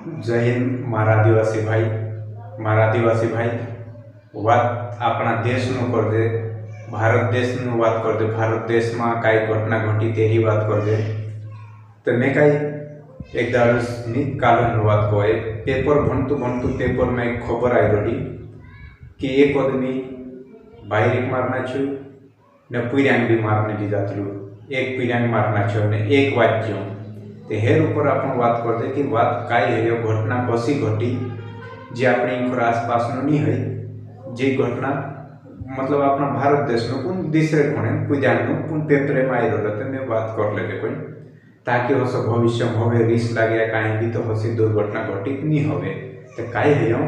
जय हिंद मारा आदिवासी भाई बात अपना देश नु कर दे। भारत देश नु बात कर दे। भारत देश में कई घटना घटी तेरी बात कर दे। तो मैं कई एक दारू काल बात कहे पेपर भणतु पेपर में एक खबर आई रही कि एक आदमी बाहरी मारना छू ने पीढ़ियांग भी मारने दी जाती एक पीढ़ियांग मारना छो ने एक वाच्य ते हेर ऊपर आपण बात कर दे कि बात काई है घटना कशी घटी जे अपने आसपास नहीं है जे घटना मतलब अपना भारत देश पुन दूसरे कोणे पूजानु पुन पेपरे में आई रहा मैं बात कर लेते कोई ताकि हस भविष्य में हवे रिस्क लगे कहीं भी तो हसी दुर्घटना घटित नहीं हवे। तो कई है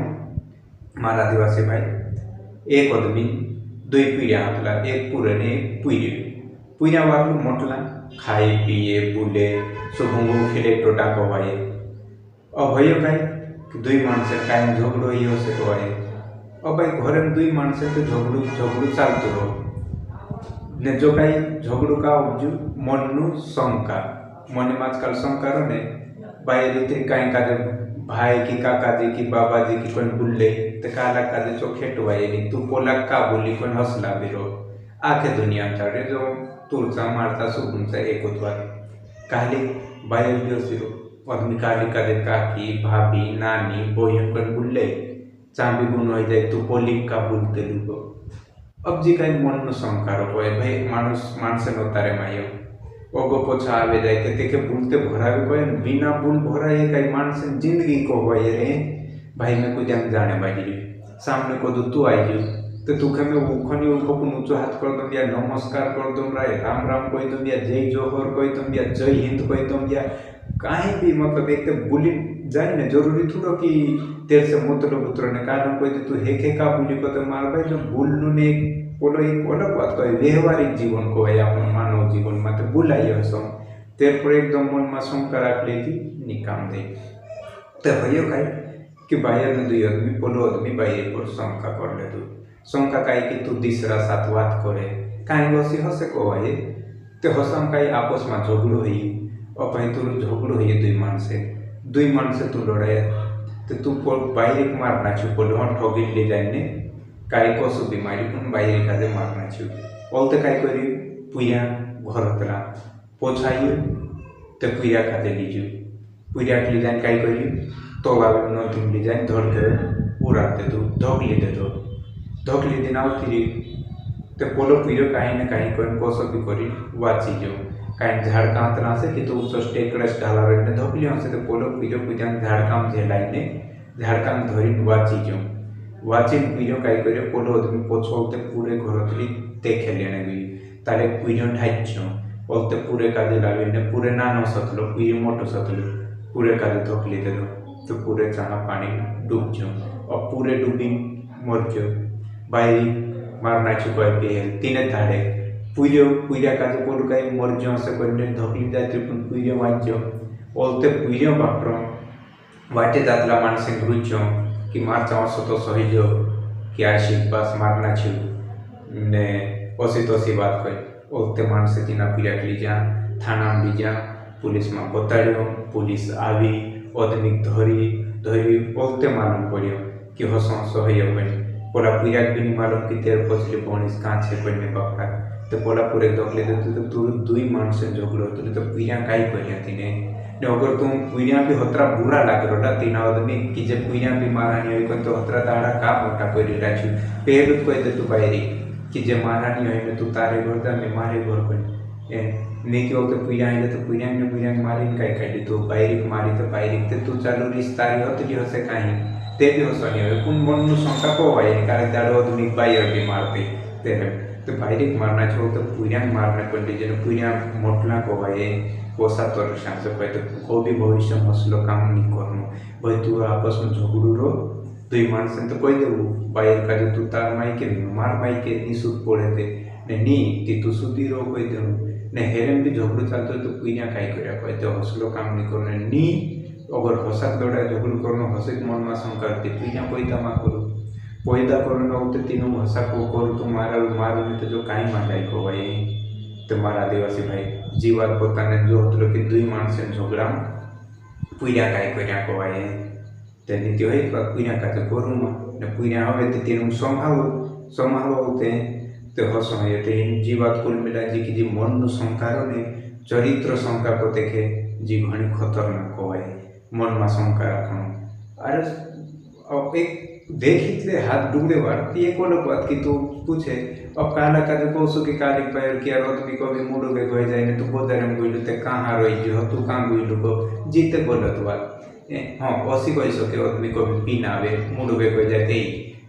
मारा आदिवासी भाई एक आदमी दुई पीढ़िया हतला एक पूरे ने एक पीढ़िया वालू मोटला खाए पीए बुले सुबंगो खेले टोटा कवाए अब भयो कहीं दुई मानसे कहीं झगड़ो ही से कवाए अब भाई घर में दुई मानसे तो झगड़ू चलते रहो ने जो कहीं झगड़ू का उपजू मन शंका मन में आजकल शंका ने भाई रीति कहीं का भाई की काका जी की बाबा जी की कोई बुल्ले तो काला का जो खेटवाए तू पोला का बोली कोई हौसला बिरो आखे दुनिया चढ़े जो तुरसा मारता सुगुनसा एक उद्वार काली बायो सिरो आदमी काली का काकी भाभी नानी बोयन कोई बुल्ले चांबी गुण हो जाए तू पोली का बुलते लुको अब जी कहीं मन शंका रो भाई मानस नतारे मायो ओगो पोछा आवे जाए ते बुलते भरावे कोई बिना बुल भराए कई मानस जिंदगी को होए रे भाई मैं कुछ जाने बाजी सामने को तू आई जो तो तुखे में उखनी उनको ऊंचो हाथ कर दूं या नमस्कार कर दूं राम राम कोई दूं या जय जोहर कोई दूं या जय हिंद कोई दूं या कहीं भी मतलब एक तो बुली जाए ना जरूरी थोड़ा कि तेरे से मूत्र ने कारण कोई तू हेखे का बुली को तो मार भाई जो बुलनु ने बोलो एक अलग बात कहे व्यवहारिक जीवन को है अपन मानव जीवन में तो बुलाई सो तेरे पर एकदम मन में शंका रख लेती निकाम दे तो भयो कहीं कि बाहर में दुई आदमी पोलो आदमी बाहर पर शंका कर ले तू शंका कहीं कि तू तीसरा साथ बात करे कहीं बसी हसे को है तो हसम कहीं आपस में झगड़ो हुई और भाई तू झगड़ो हुई दुई मन से तू लड़ाए तो तू बाहर मारना छू पोलो हम ठगी ले जाए कहीं कसु बीमारी पुन बाहर का मारना छू बोलते कहीं करी पुया घर हतला पोछाइयो तो पुया खाते लीजू पुया के लिए कहीं करी तोला नदी ले जाए धर के उड़ाते दो ढकली दे दो ढकली दिन आउती तो पोलो पीरो कहीं ना कहीं कोई कसो भी करी वाची जो कहीं झाड़का तना से कि तो उस टेकड़स ढाला रहने ढकली से तो पोलो पीरो पूजा झाड़काम झेलाई ने झाड़काम धरी वाची जो वाची पीरो कहीं करे पोलो आदमी पोछोते पूरे घर तरी देखे लेने गई ताले पीरो ढाइचो बोलते पूरे काजे लागे ने पूरे नानो सतलो पीरो मोटो सतलो पूरे काजे ढकली दे दो तो पूरे चाहा पानी डूब जो और पूरे डूबी मर जो बाई मारना चुका है तीन धाड़े पुइया का जो बोलू कहीं मर जो से कोई धकली जाते पुइया वांचो बोलते पुइया बापरो वाटे जातला मानसिक रुचो कि मार चाहो तो सही जो कि आशिक बस मारना छु ने ओसी तोसी बात कोई बोलते मानसे तीना पुइया के लिए थाना में भी जा पुलिस में बताड़ो पुलिस आवी आदमी धरी बोलते मालूम पड़ियो कि हसो सही है पोला पूरा भी नहीं मालूम कि तेरे पछले बनिस कहाँ छे कोई ने पकड़ा तो पोला पूरे दखले तो तू दुई मानस से झगड़ो तो पीढ़िया कहीं करिया तीने ने अगर तुम पीढ़िया भी हतरा बुरा लग रहा तीन आदमी कि जे पीढ़िया भी मारानी हो तो हतरा दाड़ा का मोटा कोई राजू पहलू तो कह दे तू बाहरी कि जे मारानी हो तू तारे घर जा मैं मारे घर कोई नहीं कि तो पीढ़िया आए तो पीढ़िया मारी कहीं कहीं तू बाहरी मारी तो बाहरी तू चालू रिश्ता होती हसे कहीं ते भी हो सनी हो कुन मन शंका को है कारण दाड़ो आदमी बाहर भी मारते तेरे तो बाहर मारना छो तो पुरिया मारना पड़े जन पुरिया मोटला को है पोसा तो शांत कहे तो को भी भविष्य मसलो काम नहीं करनो भाई तू आपस में झगड़ू रो दुई मानस तो कोई दे बाहर का जो तू तार माई के मार माई के निसूद पड़े थे ने नी कि तू सुधी रो कोई दे ने हेरन भी झगड़ू चलते तो पुरिया कहीं कर कहे तो हसलो काम नहीं करने नी अगर हसक दौड़ा झगड़ू करनो हसक मन में शंका पुरिया पैदा में करूँ पैदा करना होते तीनों हसा को करूँ तो मारू नहीं तो जो कहीं मांगाई को भाई तो मारा आदिवासी भाई जीवात पोताने जो हतलो कि दुई मानसे झगड़ा पुर्या काय कर्या कवाय त्यांनी त्यो एक पुर्या का करू ने पुर्या हवे ते तेनु संभाळो ते हसो ते जी बात कुल मिला जी की जी मन नु संकारो ने चरित्र शंका को देखे जी घणी खतरनाक कवाय मन में शंका रखना अरे एक देखितले हाथ डूबे बार ये को बात की तू पूछे अब काला का जो कोसो के कालिक पैर किया रोत भी को भी मुडो बे गोय जाए ने तू बोदरे में गोइलु ते कहां रोई जो तू कहां गोइलु को जीते बोलत बात हां ओसी कोई सो के आदमी को भी पीना आवे मुडो बे गोय जाते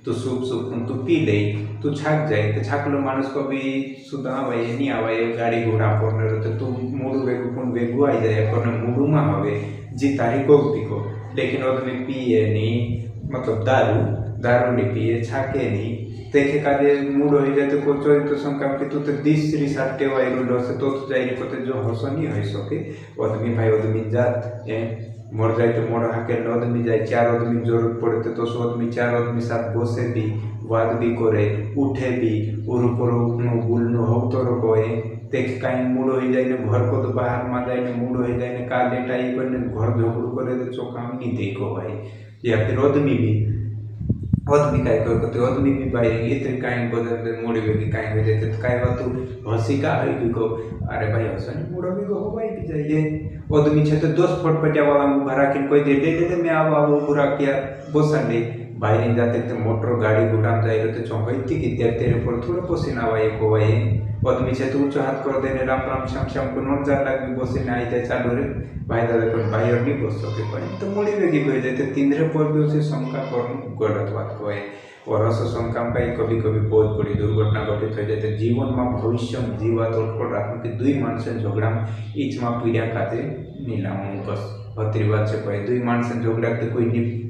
तू सूप तू पी ले तू छाक जाए तो छाकलो मानुस को भी सुधा आवे नहीं आवे गाड़ी घोड़ा पर तो तू मुडो बे को बे गुआई जाए पर मुडो में हवे जी तारी को पिको लेकिन आदमी पिए नहीं मतलब दारू नहीं पिए छाके नहीं देखे काजे मूड हो जाए तो को चरित्र शंका के तू तो दिसरी साटे वाई गुलो से तो जाई को तो जो हसनी होई सके आदमी भाई आदमी जात मर जाए तो मोड़ हाके आदमी जाए चार आदमी जरूरत पड़े तो सो आदमी चार आदमी साथ बसे भी वाद भी करे उठे भी ऊपर बुलनु हो तो रोए देख कहीं मूड हो जाए घर को तो बाहर में जाए मूड हो जाए का लेटा ये घर झगड़ू करे तो चौका नहीं देखो भाई या फिर आदमी काय करते आदमी भी भाई ये तो कहीं बदल मोड़ी भी कहीं हो जाते तो कहीं बात तू हंसी का है भी को अरे भाई हंसनी मुड़ा भी को भाई भी जाइए आदमी छे तो दोस्त फटफटिया वाला भरा के कोई दे मैं आव पूरा किया बोसन ले भाई जाते तो मोटर गाड़ी गुडाम जाए तो चौंकती कि तेरे पर थोड़ा पसीना आवा को भाई आदमी छे तो ऊंचा हाथ कर देने राम राम श्याम को नोट जा लग भी बसे आई जाए चालू रे भाई दादा को भाई और नहीं बस सके कोई तो मोड़ी बेगी हो जाते तीनरे पर भी उसे शंका कर गलत बात को है और रस शंका में कभी कभी बहुत बड़ी दुर्घटना घटित हो जाते जीवन में भविष्य में जीवा तोड़फोड़ रखने के दुई मानस झगड़ा ईच में पीड़ा खाते नीला बस भत्री बात से कहे दुई मानस झगड़ा के कोई नहीं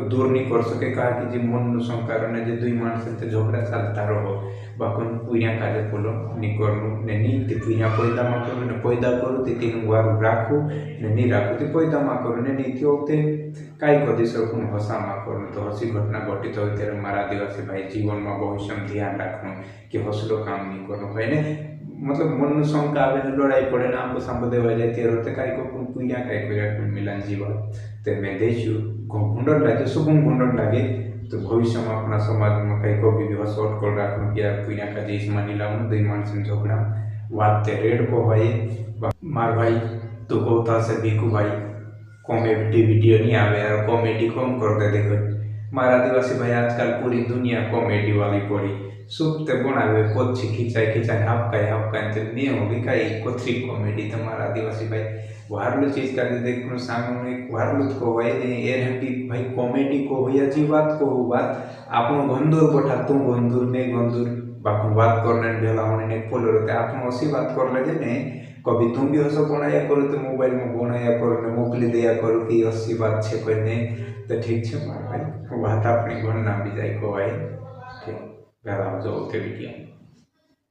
दूर नहीं कर सके कहा कि जी मन शंका ने जे दुई मानस झगड़ा चलता रहो बाकन पुइया काजे बोलो नी करनु ने नी ते पुइया पैदा मा करू ने पैदा करू ते तीन वार राखू ने नी राखू ते पैदा मा करू ने नी होते काय कदी सरकुन हसा मा करू तो हसी घटना घटित होय तेरे मारा आदिवासी भाई जीवन में भविष्य में ध्यान रखनु कि हसलो काम नी करू भाई ने मतलब मन शंका आवे लड़ाई पड़े ना हमको संबंध हो जाए तेरे ते काय को पुइया काय को मिलन जीवन ते मैं देशु घुंडन लागे सुगम घुंडन लागे तो भविष्य में अपना समाज में कई को भी शॉर्ट कर रखना कि पुण्या का देश मानी लाऊं दुई मानस झगड़ा वाते रेड को भाई मार भाई तो कहता से भीखू भाई कॉमेडी वीडियो नहीं आवे यार कॉमेडी कम कर दे देखो मारा आदिवासी भाई आजकल पूरी दुनिया कॉमेडी वाली पड़ी सुपते बनावे कोची खिंचाई हापकाय तो नहीं होगी कई कोथरी कॉमेडी तुम्हारा आदिवासी भाई वारलू चीज का देखो सामने वारलू को भाई नहीं एर भी भाई कॉमेडी को हो या जी बात को हो बात आपनो गंदूर बैठा तू गंदूर में गंदूर बाकी बात करने भेला होने ने फॉलो रहते आपनो ऐसी बात कर ले ने कभी तुम भी हसो बनाया करो तो मोबाइल में बनाया करो ने मोकली दिया करो कि ऐसी बात छे कोई ने तो ठीक छे मार भाई बात अपनी गण ना भी जाए को भाई ठीक गराम जो के वीडियो